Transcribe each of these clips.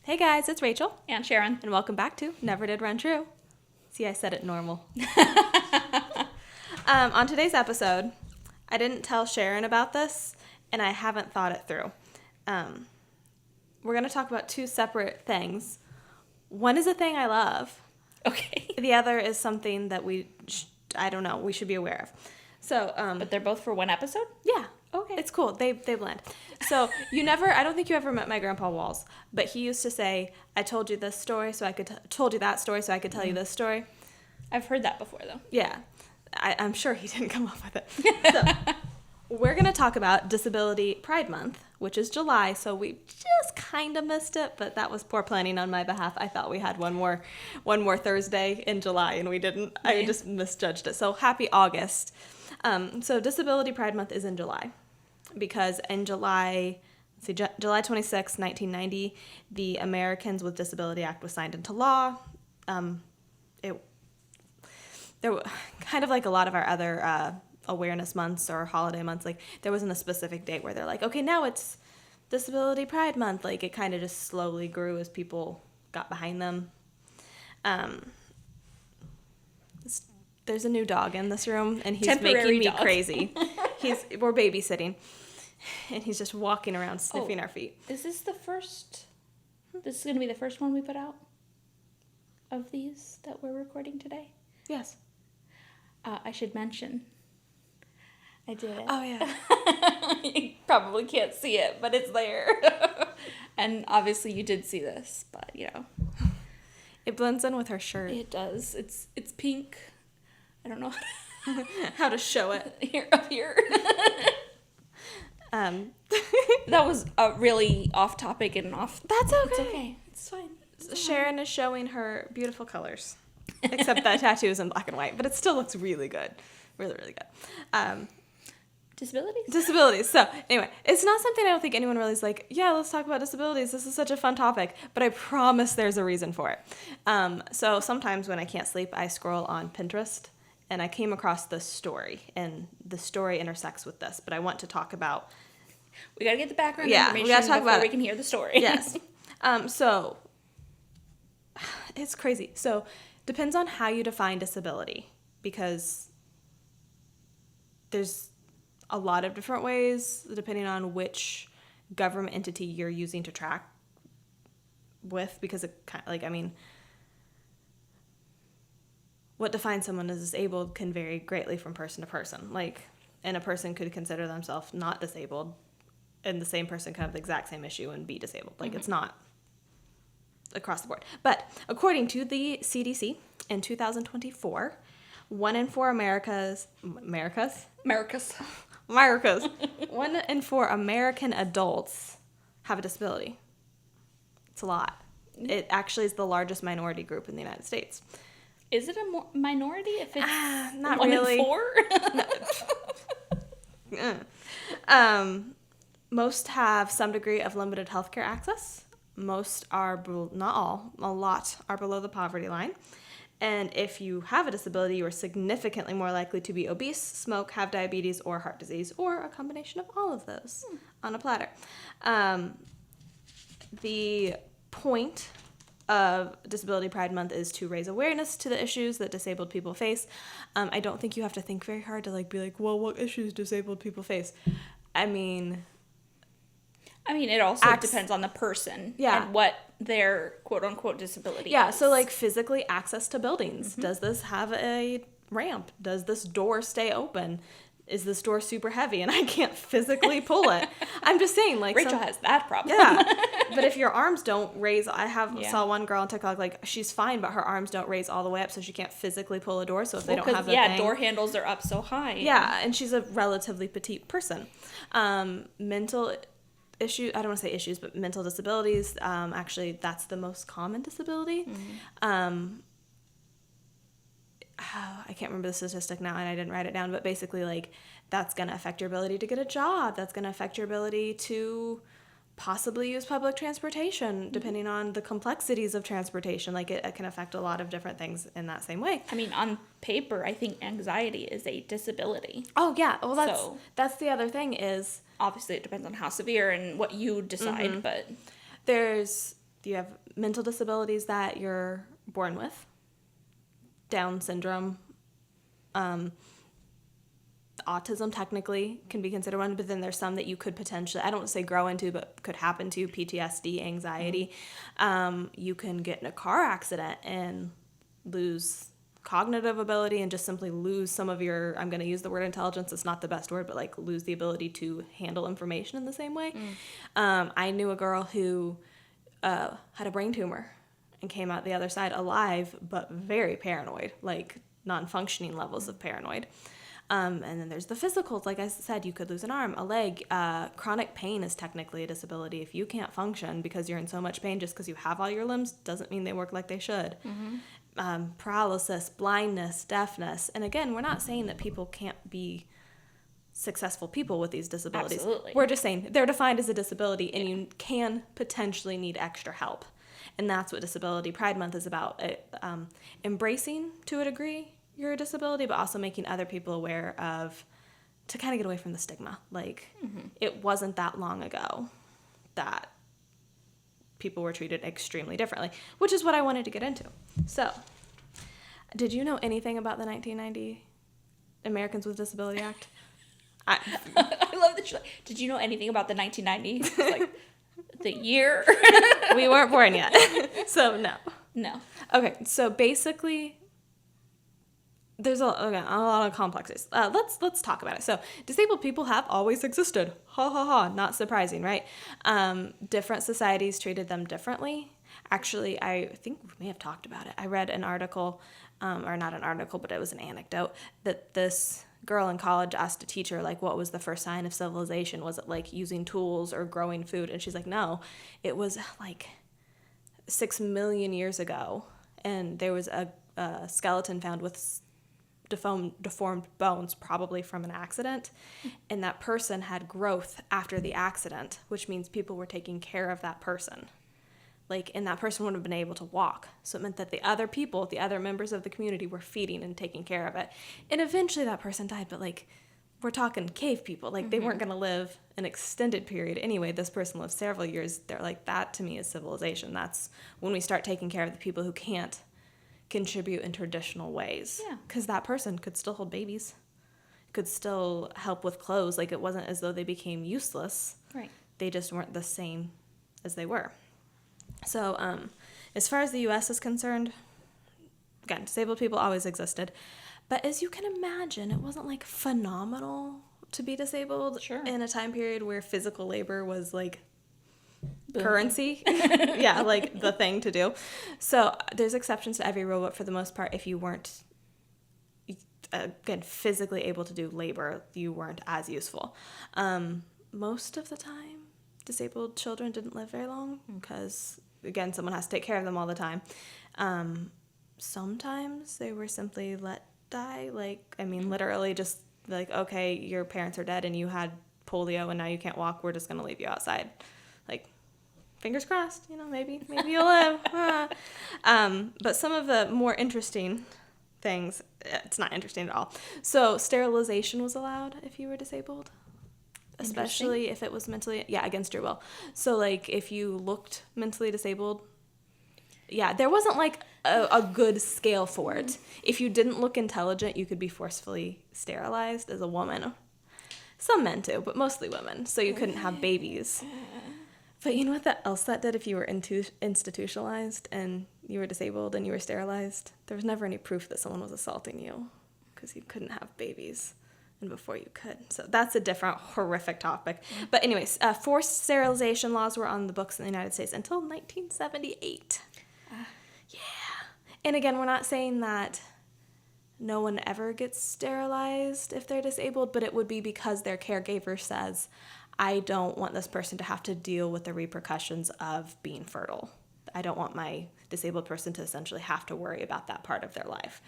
Hey guys, it's Rachel. And Sharon. And welcome back to Never Did Run True. See, I said it normal. On today's episode, I didn't tell Sharon about this, and I haven't thought it through. We're going to talk about two separate things. One is a thing I love. Okay. The other is something that we should be aware of. So, But they're both for one episode? Yeah. Okay. It's cool. They blend. So I don't think you ever met my grandpa Walls, but he used to say, I told you this story so I could, told you that story so I could tell you this story. I've heard that before, though. Yeah. I'm sure he didn't come up with it. So we're going to talk about Disability Pride Month, which is July. So we just kind of missed it, but that was poor planning on my behalf. I thought we had one more Thursday in July, and we didn't. Yeah. I just misjudged it. So happy August. So Disability Pride Month is in July because in July 26, 1990, the Americans with Disability Act was signed into law. There were kind of like a lot of our other awareness months or holiday months, like there wasn't a specific date where they're like, okay, now it's Disability Pride Month. Like it kind of just slowly grew as people got behind them. There's a new dog in this room, and he's making me crazy. We're babysitting, and he's just walking around sniffing our feet. Is this the first? This is going to be the first one we put out of these that we're recording today? Yes. I should mention. I did it. Oh, yeah. You probably can't see it, but it's there. And obviously you did see this, but you know. It blends in with her shirt. It does. It's pink. I don't know how to show it. Up here. That was really off topic and off. That's okay. It's okay. It's fine. Sharon is showing her beautiful colors. Except that tattoo is in black and white, but it still looks really good. Really, really good. Disabilities. So, anyway, it's not something I don't think anyone really is like, yeah, let's talk about disabilities. This is such a fun topic. But I promise there's a reason for it. So, sometimes when I can't sleep, I scroll on Pinterest, and I came across this story, and the story intersects with this. But I want to talk about... We got to get the background information we gotta talk before we can hear the story. Yes. So, it's crazy. So... Depends on how you define disability, because there's a lot of different ways depending on which government entity you're using to track with, because it kind of, what defines someone as disabled can vary greatly from person to person. And a person could consider themselves not disabled, and the same person could have the exact same issue and be disabled. It's not across the board. But according to the CDC, in 2024, 1 in 4 Americans, 1 in 4 American adults have a disability. It's a lot. It actually is the largest minority group in the United States. Is it a minority if it's not 1 really. in 4? Most have some degree of limited healthcare access. Most are, not all, a lot are below the poverty line. And if you have a disability, you are significantly more likely to be obese, smoke, have diabetes, or heart disease, or a combination of all of those on a platter. The point of Disability Pride Month is to raise awareness to the issues that disabled people face. I don't think you have to think very hard to be like, well, what issues disabled people face? It also depends on the person and what their quote-unquote disability is. So physically access to buildings. Mm-hmm. Does this have a ramp? Does this door stay open? Is this door super heavy and I can't physically pull it? I'm just saying, Rachel has that problem. Yeah, but if your arms don't raise, saw one girl on TikTok, she's fine, but her arms don't raise all the way up, so she can't physically pull a door. So if they don't have the thing, door handles are up so high. Yeah, and she's a relatively petite person. Mental issue, I don't want to say issues, but mental disabilities, actually that's the most common disability. Mm-hmm. I can't remember the statistic now and I didn't write it down, but basically that's going to affect your ability to get a job. That's going to affect your ability to possibly use public transportation, depending on the complexities of transportation. It can affect a lot of different things in that same way. On paper, I think anxiety is a disability. Oh yeah, well that's the other thing is, obviously it depends on how severe and what you decide, but there's You have mental disabilities that you're born with, Down syndrome, autism technically can be considered one, but then there's some that you could potentially, I don't want to say grow into, but could happen to, PTSD, anxiety. You can get in a car accident and lose cognitive ability and just simply lose some of your, I'm going to use the word intelligence, it's not the best word, but like lose the ability to handle information in the same way. I knew a girl who had a brain tumor and came out the other side alive, but very paranoid, like non-functioning levels of paranoid. And then there's the physicals. Like I said, you could lose an arm, a leg. Chronic pain is technically a disability. If you can't function because you're in so much pain just because you have all your limbs, doesn't mean they work like they should. Paralysis, blindness, deafness. And again, we're not saying that people can't be successful people with these disabilities. Absolutely. We're just saying they're defined as a disability, and you can potentially need extra help. And that's what Disability Pride Month is about. Embracing, to a degree, your disability, but also making other people aware of, to kind of get away from the stigma. Like, it wasn't that long ago that people were treated extremely differently, which is what I wanted to get into. So, did you know anything about the 1990 Americans with Disability Act? I love that. Did you know anything about the 1990s? Like, the year? We weren't born yet. So, no. No. Okay, so basically, there's a lot of complexes. Let's talk about it. So, disabled people have always existed. Ha ha ha. Not surprising, right? Different societies treated them differently. Actually, I think we may have talked about it. I read an article, or not an article, but it was an anecdote, that this girl in college asked a teacher, like, what was the first sign of civilization? Was it, like, using tools or growing food? And she's like, no, it was, like, 6 million years ago. And there was a skeleton found with deformed bones, probably from an accident, and that person had growth after the accident, which means people were taking care of that person. Like, and that person would have been able to walk. So it meant that the other people, the other members of the community, were feeding and taking care of it. And eventually that person died, but like, we're talking cave people. Like, they weren't going to live an extended period anyway. This person lived several years. They're like, that to me is civilization. That's when we start taking care of the people who can't contribute in traditional ways. Yeah. Because that person could still hold babies, could still help with clothes. Like, it wasn't as though they became useless. Right. They just weren't the same as they were. So, as far as the U.S. is concerned, again, disabled people always existed. But as you can imagine, it wasn't, like, phenomenal to be disabled in a time period where physical labor was, like, currency. Yeah, like, the thing to do. So, there's exceptions to every rule, but for the most part, if you weren't, again, physically able to do labor, you weren't as useful. Most of the time, disabled children didn't live very long because, again, someone has to take care of them all the time. Sometimes they were simply let die. Like, I mean, literally just like, okay, your parents are dead and you had polio and now you can't walk. We're just going to leave you outside. Like, fingers crossed, maybe you'll live. But some of the more interesting things, it's not interesting at all. So sterilization was allowed if you were disabled. Especially if it was mentally, against your will. So, like, if you looked mentally disabled, there wasn't, like, a good scale for it. If you didn't look intelligent, you could be forcefully sterilized as a woman. Some men, too, but mostly women. So you couldn't have babies. But you know what else that did if you were institutionalized and you were disabled and you were sterilized? There was never any proof that someone was assaulting you because you couldn't have babies. And before you could. So that's a different horrific topic. But anyways, forced sterilization laws were on the books in the United States until 1978. Yeah. And again, we're not saying that no one ever gets sterilized if they're disabled, but it would be because their caregiver says, I don't want this person to have to deal with the repercussions of being fertile. I don't want my disabled person to essentially have to worry about that part of their life.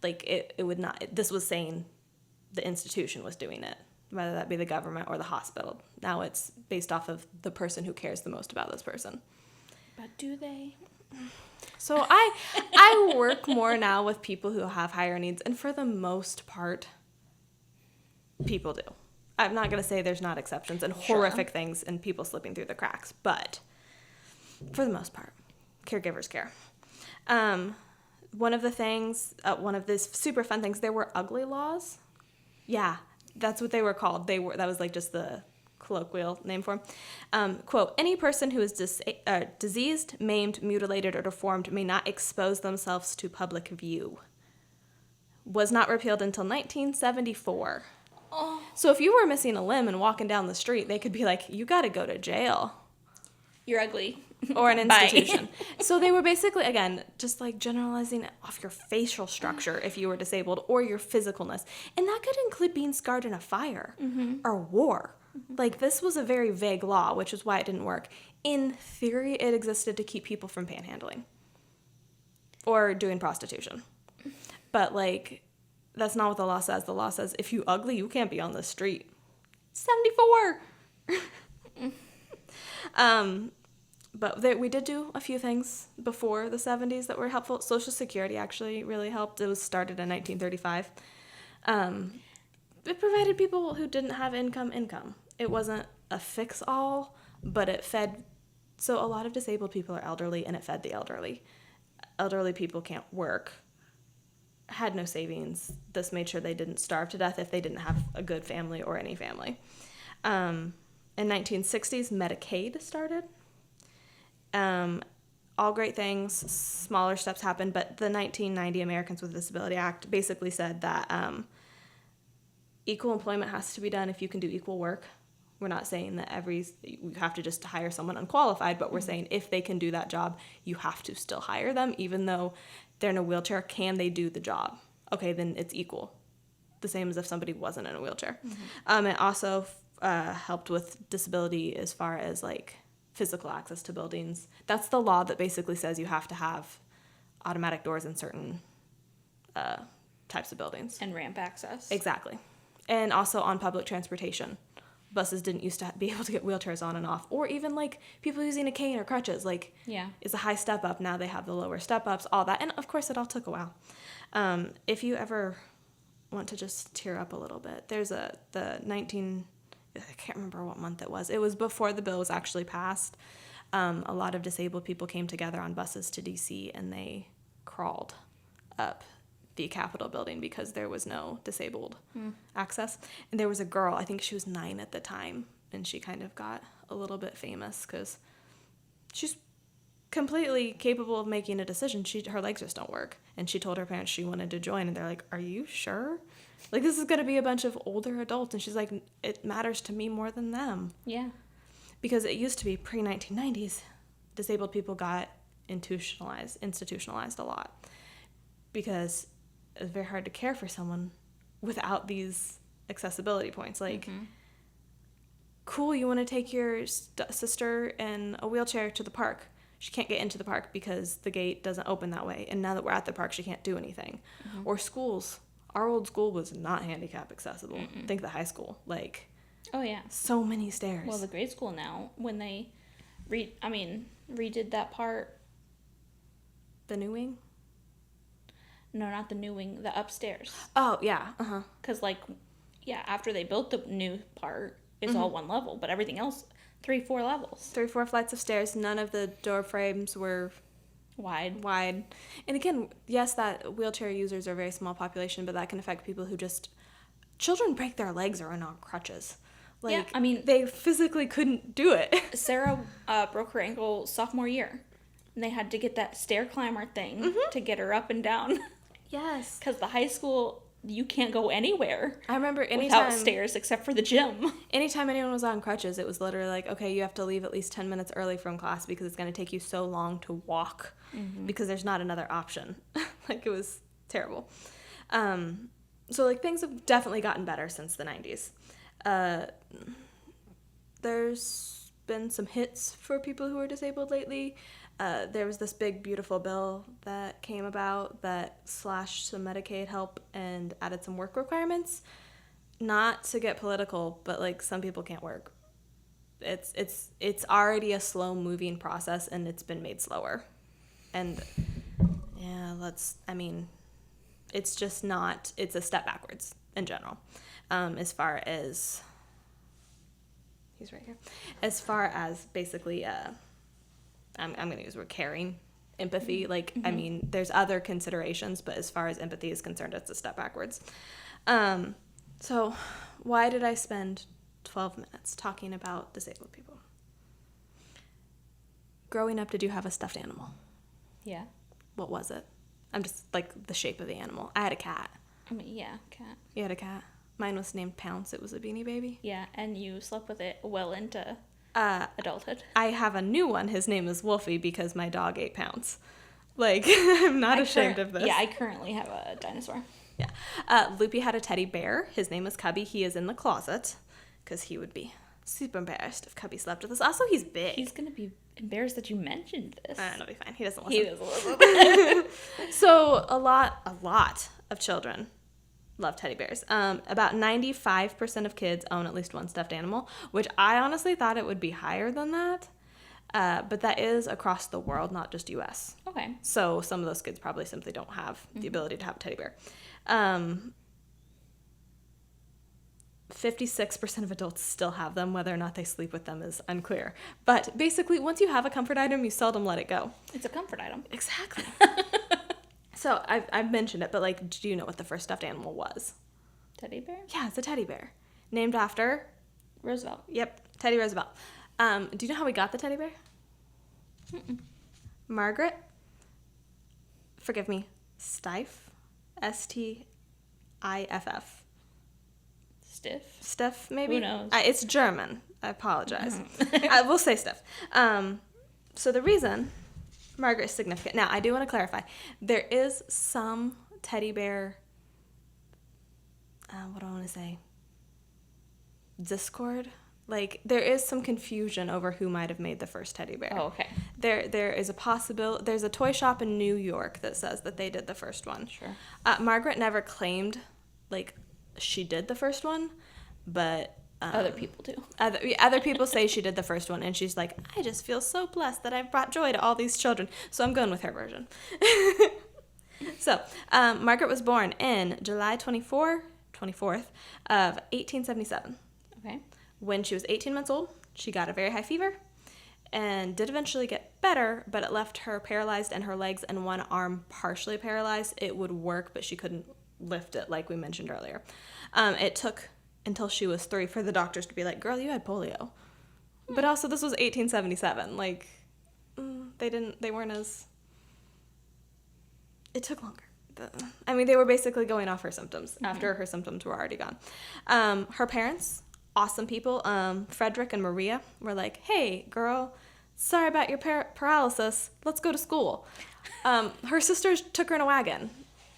Like, it would not, this was saying the institution was doing it, whether that be the government or the hospital. Now it's based off of the person who cares the most about this person. But do they? So I work more now with people who have higher needs, and for the most part, people do. I'm not going to say there's not exceptions and horrific things and people slipping through the cracks, but for the most part. caregiver's care. One of the things, one of these super fun things, there were ugly laws. Yeah, that's what they were called. That was like just the colloquial name for them. Quote, any person who is diseased, maimed, mutilated, or deformed may not expose themselves to public view. Was not repealed until 1974. Oh. So if you were missing a limb and walking down the street, they could be like, you got to go to jail. You're ugly. Or an institution. Bye. So they were basically, again, just like generalizing off your facial structure if you were disabled or your physicalness. And that could include being scarred in a fire or war. Like, this was a very vague law, which is why it didn't work. In theory, it existed to keep people from panhandling or doing prostitution. But, like, that's not what the law says. The law says if you ugly, you can't be on the street. 74! But we did do a few things before the 70s that were helpful. Social Security actually really helped. It was started in 1935. It provided people who didn't have income. It wasn't a fix-all, but it fed... So a lot of disabled people are elderly, and it fed the elderly. Elderly people can't work, had no savings. This made sure they didn't starve to death if they didn't have a good family or any family. In 1960s, Medicaid started. All great things, smaller steps happened, but the 1990 Americans with Disability Act basically said that equal employment has to be done if you can do equal work. We're not saying that you have to just hire someone unqualified, but we're saying if they can do that job, you have to still hire them, even though they're in a wheelchair. Can they do the job? Okay, then it's equal. The same as if somebody wasn't in a wheelchair. It also helped with disability as far as, like, physical access to buildings. That's the law that basically says you have to have automatic doors in certain types of buildings. And ramp access. Exactly. And also on public transportation. Buses didn't used to be able to get wheelchairs on and off. Or even, like, people using a cane or crutches. Like, yeah, it's a high step up. Now they have the lower step ups, all that. And, of course, it all took a while. If you ever want to just tear up a little bit, there's I can't remember what month it was. It was before the bill was actually passed. A lot of disabled people came together on buses to D.C. and they crawled up the Capitol building because there was no disabled access. And there was a girl, I think she was 9 at the time, and she kind of got a little bit famous because she's completely capable of making a decision. Her legs just don't work. And she told her parents she wanted to join, and they're like, are you sure? Like, this is going to be a bunch of older adults. And she's like, it matters to me more than them. Yeah. Because it used to be pre-1990s, disabled people got institutionalized a lot. Because it's very hard to care for someone without these accessibility points. Like, cool, you want to take your sister in a wheelchair to the park. She can't get into the park because the gate doesn't open that way. And now that we're at the park, she can't do anything. Or schools. Our old school was not handicap accessible. Think the high school. Like, oh, yeah. So many stairs. Well, the grade school now, when they redid that part. The new wing? No, not the new wing, the upstairs. Oh, yeah. Uh-huh. Because, like, yeah, after they built the new part, it's all one level. But everything else, 3-4 levels. 3-4 flights of stairs. None of the door frames were wide. And again, yes, that wheelchair users are a very small population, but that can affect people who just... Children break their legs or are on crutches. Like, yeah, I mean... They physically couldn't do it. Sarah broke her ankle sophomore year. And they had to get that stair climber thing to get her up and down. Yes. Because the high school, you can't go anywhere. I remember anytime... Without stairs, except for the gym. Anytime anyone was on crutches, it was literally like, okay, you have to leave at least 10 minutes early from class because it's going to take you so long to walk because there's not another option. Like, it was terrible. So, like, things have definitely gotten better since the 90s. There's been some hits for people who are disabled lately. There was this big, beautiful bill that came about that slashed some Medicaid help and added some work requirements. Not to get political, but, like, some people can't work. It's already a slow-moving process, and it's been made slower. And, yeah, it's just not... It's a step backwards in general. As far as... He's right here. As far as, basically... I'm going to use the word caring empathy. Like, I mean, there's other considerations, but as far as empathy is concerned, it's a step backwards. So why did I spend 12 minutes talking about disabled people? Growing up, did you have a stuffed animal? Yeah. What was it? I'm just, like, the shape of the animal. I had a cat. I mean, yeah, cat. You had a cat? Mine was named Pounce. It was a Beanie Baby. Yeah, and you slept with it well into adulthood. I have a new one. His name is Wolfie because my dog ate Pounce. Like, I'm not ashamed of this. Yeah, I currently have a dinosaur. Yeah. Loopy had a teddy bear. His name was Cubby. He is in the closet because he would be super embarrassed if Cubby slept with us. Also, he's big. He's going to be embarrassed that you mentioned this. It'll be fine. He doesn't listen. He doesn't listen. So a lot of children love teddy bears. About 95% of kids own at least one stuffed animal, which I honestly thought it would be higher than that. But that is across the world, not just U.S. Okay. So some of those kids probably simply don't have the ability to have a teddy bear. 56% of adults still have them. Whether or not they sleep with them is unclear. But basically, once you have a comfort item, you seldom let it go. It's a comfort item. Exactly. So I've mentioned it, but like, do you know what the first stuffed animal was? Teddy bear? Yeah, it's a teddy bear. Named after? Roosevelt. Yep, Teddy Roosevelt. Do you know how we got the teddy bear? Mm-mm. Margaret, forgive me, Stiff, Stiff. Stiff, maybe? Who knows? It's German. I apologize. I will say Stiff. So the reason Margaret is significant. Now, I do want to clarify. There is some teddy bear, what do I want to say? Discord? Like, there is some confusion over who might have made the first teddy bear. Oh, okay. There is a possibility. There's a toy shop in New York that says that they did the first one. Sure. Margaret never claimed, like, she did the first one, but Other people do. Other people say she did the first one, and she's like, I just feel so blessed that I've brought joy to all these children. So I'm going with her version. So Margaret was born in July 24th of 1877. Okay. When she was 18 months old, she got a very high fever and did eventually get better, but it left her paralyzed and her legs and one arm partially paralyzed. It would work, but she couldn't lift it like we mentioned earlier. It took until she was 3 for the doctors to be like, girl, you had polio. But also this was 1877. Like, they weren't as, it took longer. I mean, they were basically going off her symptoms after her symptoms were already gone. Her parents, awesome people, Frederick and Maria, were like, hey, girl, sorry about your paralysis. Let's go to school. Her sisters took her in a wagon.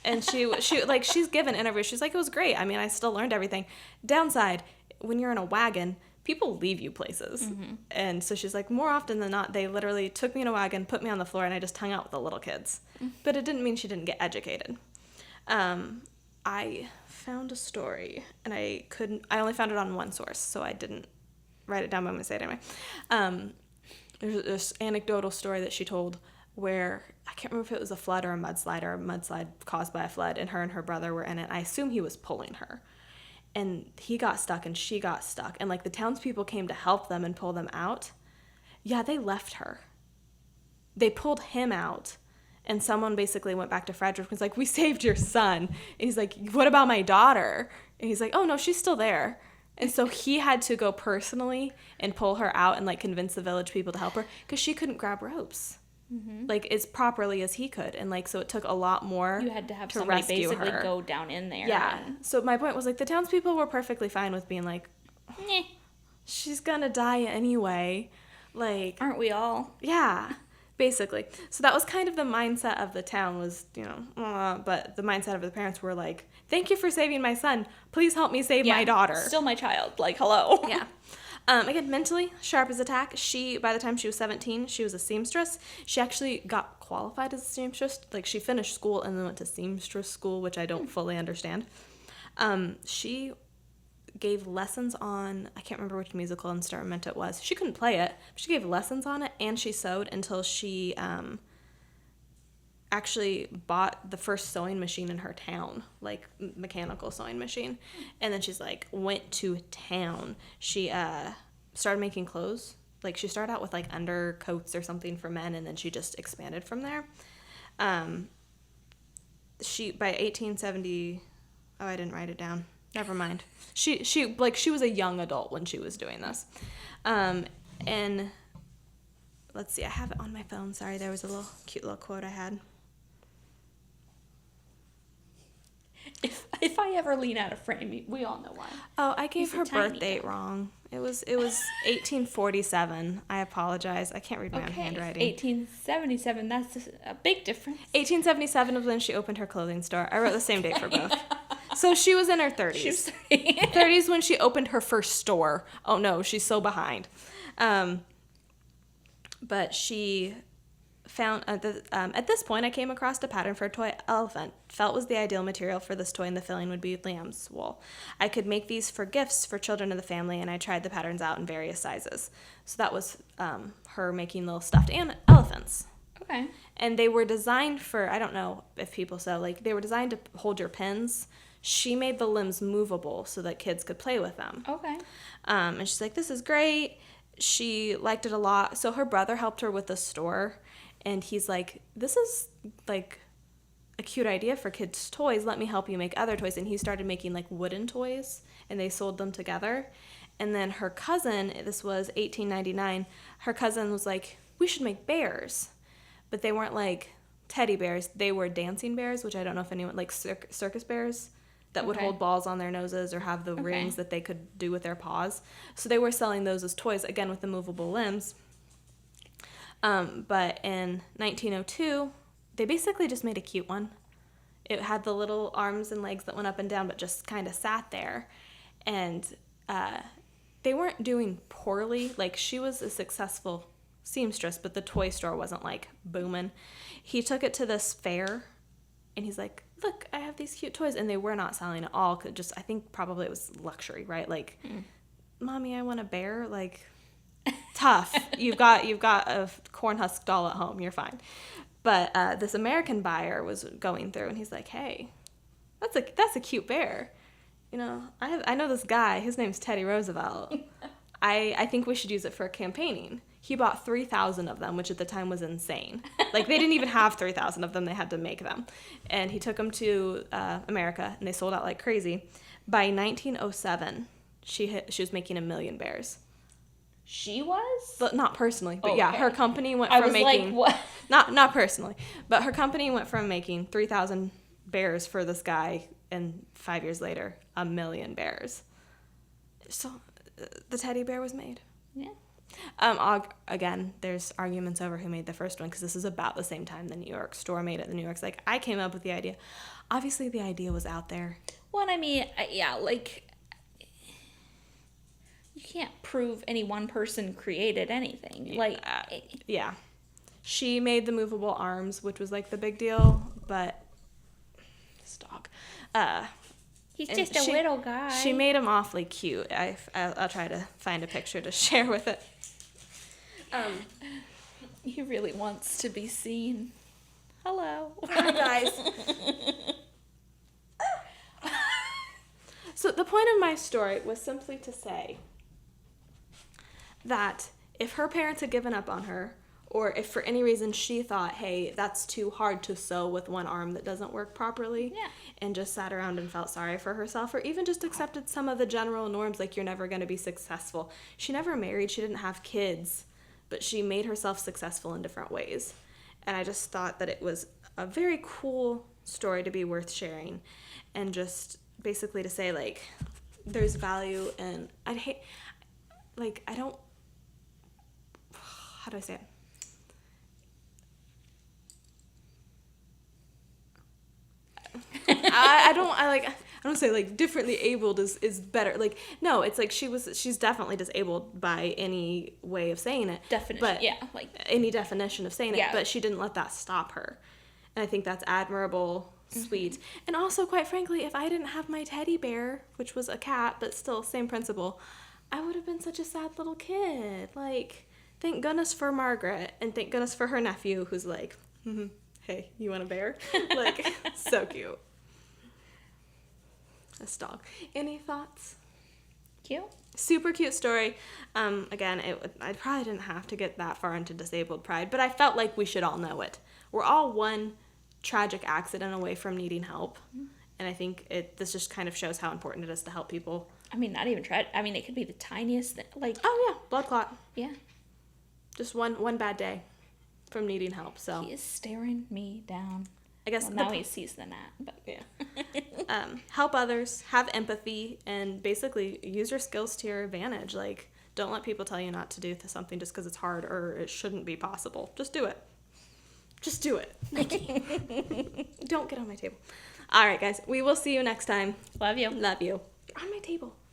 And she like, she's given interviews. She's like, it was great. I mean, I still learned everything. Downside, when you're in a wagon, people leave you places. Mm-hmm. And so she's like, more often than not, they literally took me in a wagon, put me on the floor, and I just hung out with the little kids. Mm-hmm. But it didn't mean she didn't get educated. I found a story, and I only found it on one source, so I didn't write it down, but I'm going to say it anyway. There's this anecdotal story that she told where, I can't remember if it was a flood or a mudslide caused by a flood, and her brother were in it. I assume he was pulling her. And he got stuck and she got stuck. And, like, the townspeople came to help them and pull them out. Yeah, they left her. They pulled him out. And someone basically went back to Frederick and was like, we saved your son. And he's like, what about my daughter? And he's like, oh, no, she's still there. And so he had to go personally and pull her out and, like, convince the village people to help her because she couldn't grab ropes. Mm-hmm. Like, as properly as he could. And, like, so it took a lot more. You had to have somebody basically her. Go down in there. Yeah. So my point was, like, the townspeople were perfectly fine with being like, she's gonna die anyway. Like, aren't we all? Yeah, basically. So that was kind of the mindset of the town was, but the mindset of the parents were like, thank you for saving my son. Please help me save my daughter. Still my child. Like, hello. Yeah. Again, mentally sharp as a tack. By the time she was 17, she was a seamstress. She actually got qualified as a seamstress. Like, she finished school and then went to seamstress school, which I don't fully understand. She gave lessons on, I can't remember which musical instrument it was. She couldn't play it. But she gave lessons on it, and she sewed until she actually bought the first sewing machine in her town, like mechanical sewing machine. And then she's like, went to town. She started making clothes like she started out with like undercoats or something for men, and then she just expanded from there. She by 1870, oh, I didn't write it down. Never mind. She was a young adult when she was doing this. And let's see, I have it on my phone. Sorry, there was a cute little quote I had. If I ever lean out of frame, we all know why. Oh, I gave her birth date wrong. It was 1847. I apologize. I can't read my own handwriting. 1877. That's a big difference. 1877 was when she opened her clothing store. I wrote the same date for both. So she was in her 30s. She was 30. 30s when she opened her first store. Oh no, she's so behind. But she found at this point I came across a pattern for a toy elephant. Felt was the ideal material for this toy, and the filling would be lamb's wool. I could make these for gifts for children of the family, and I tried the patterns out in various sizes. So that was her making little stuffed elephants. Okay. And they were designed for, I don't know if people said, like, they were designed to hold your pins. She made the limbs movable so that kids could play with them. Okay. And she's like, this is great. She liked it a lot. So her brother helped her with the store. And he's like, this is, like, a cute idea for kids' toys. Let me help you make other toys. And he started making, like, wooden toys. And they sold them together. And then her cousin, this was 1899, her cousin was like, we should make bears. But they weren't, like, teddy bears. They were dancing bears, which I don't know if anyone, like, circus bears that would hold balls on their noses or have the rings that they could do with their paws. So they were selling those as toys, again, with the movable limbs. But in 1902, they basically just made a cute one. It had the little arms and legs that went up and down, but just kind of sat there. And they weren't doing poorly. Like, she was a successful seamstress, but the toy store wasn't, like, booming. He took it to this fair, and he's like, look, I have these cute toys. And they were not selling at all. I think probably it was luxury, right? Like, Mommy, I want a bear. Like, tough. You've got a corn husk doll at home. You're fine. But this American buyer was going through, and he's like, hey, that's a cute bear. You know, I know this guy. His name's Teddy Roosevelt. I think we should use it for campaigning. He bought 3,000 of them, which at the time was insane. Like, they didn't even have 3,000 of them. They had to make them. And he took them to America, and they sold out like crazy. By 1907, she was making 1 million bears. She was? But not personally. But okay. Yeah, her company went from making... like, what? Not personally. But her company went from making 3,000 bears for this guy, and 5 years later, 1 million bears. So the teddy bear was made. Yeah. Again, there's arguments over who made the first one, because this is about the same time the New York store made it. The New York's like, I came up with the idea. Obviously, the idea was out there. Well, I mean, yeah, like, you can't prove any one person created anything. Like, yeah. She made the movable arms, which was, like, the big deal, but this dog. He's just a little guy. She made him awfully cute. I'll try to find a picture to share with it. He really wants to be seen. Hello. Hi, guys. So the point of my story was simply to say that if her parents had given up on her, or if for any reason she thought, hey, that's too hard to sew with one arm that doesn't work properly, and just sat around and felt sorry for herself, or even just accepted some of the general norms, like you're never going to be successful. She never married, she didn't have kids, but she made herself successful in different ways. And I just thought that it was a very cool story to be worth sharing, and just basically to say, like, there's value in, how do I say it? I don't say, like, differently abled is better. Like, no, it's like she's definitely disabled by any way of saying it. Definition, but yeah. Like, any definition of saying it, yeah. But she didn't let that stop her. And I think that's admirable, sweet. And also, quite frankly, if I didn't have my teddy bear, which was a cat, but still same principle, I would have been such a sad little kid. Like, thank goodness for Margaret, and thank goodness for her nephew, who's like, hey, you want a bear? Like, so cute. This dog. Any thoughts? Cute. Super cute story. Again, I probably didn't have to get that far into disabled pride, but I felt like we should all know it. We're all one tragic accident away from needing help, and I think this just kind of shows how important it is to help people. I mean, not even try. I mean, it could be the tiniest thing. Like, Oh yeah, blood clot. yeah, Just one bad day from needing help. So he is staring me down. I guess Well, now he sees the gnat, but yeah. Help others, have empathy, and basically use your skills to your advantage. Like, don't let people tell you not to do something just because it's hard or it shouldn't be possible. Just do it. Just do it. Don't get on my table. All right, guys. We will see you next time. love you. Love you. You're on my table.